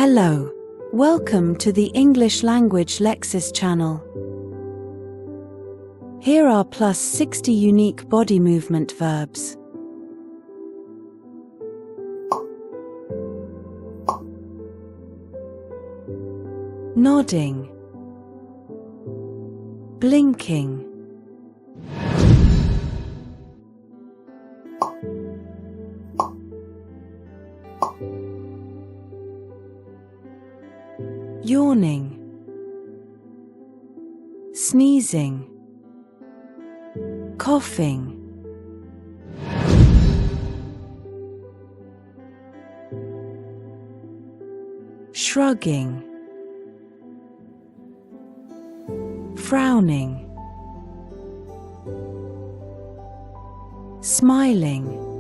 Hello. Welcome to the English Language Lexis channel. Here are plus 60 unique body movement verbs. Nodding, blinking, yawning, sneezing, coughing, shrugging, frowning, smiling,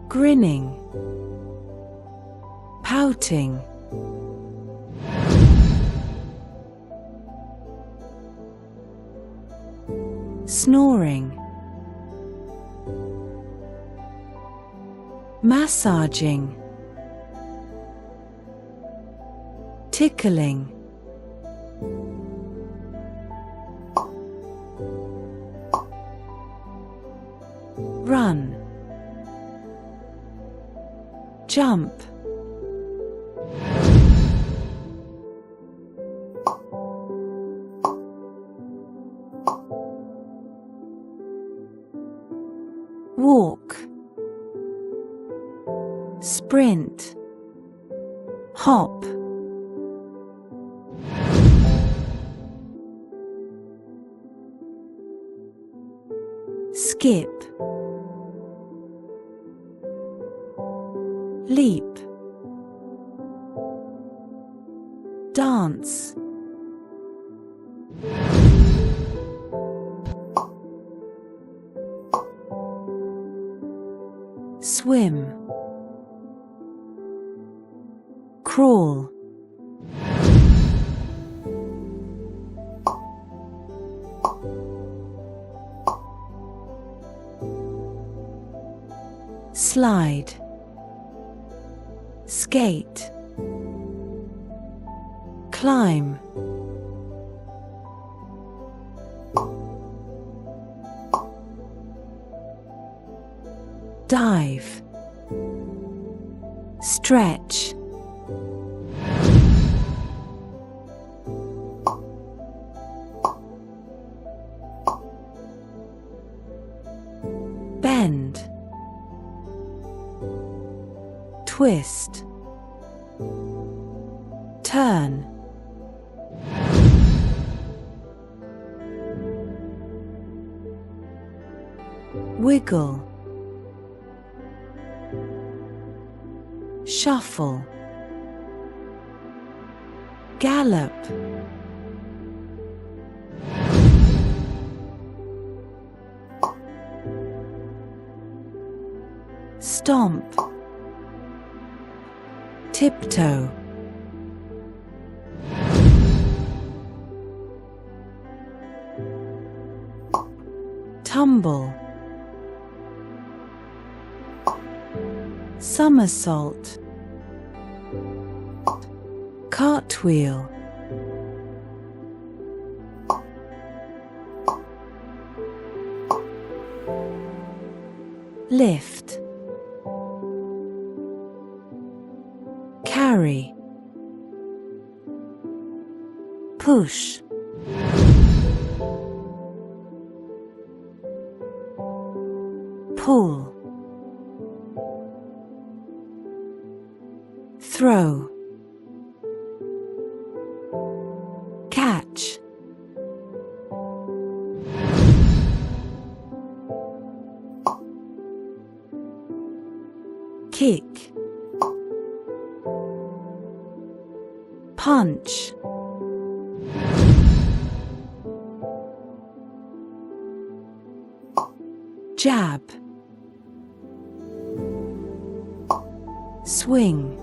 grinning, pouting, snoring, massaging, tickling, run, jump, walk, sprint, hop, skip, leap, dance, swim, crawl, slide, skate, climb, dive, stretch, bend, twist, turn, wiggle, shuffle, gallop, stomp, tiptoe, tumble, somersault, cartwheel, lift, carry, push, pull, throw, catch, kick, punch, jab, swing,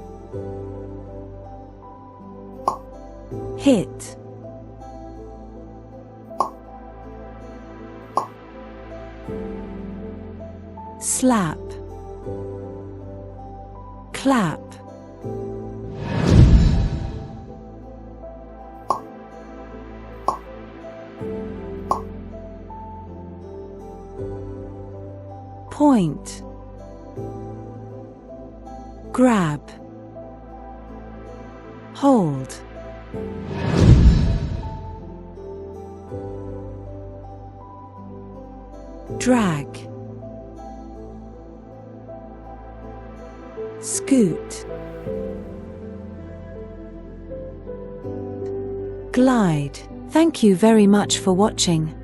hit, slap, clap, point, grab, hold, drag, scoot, glide. Thank you very much for watching.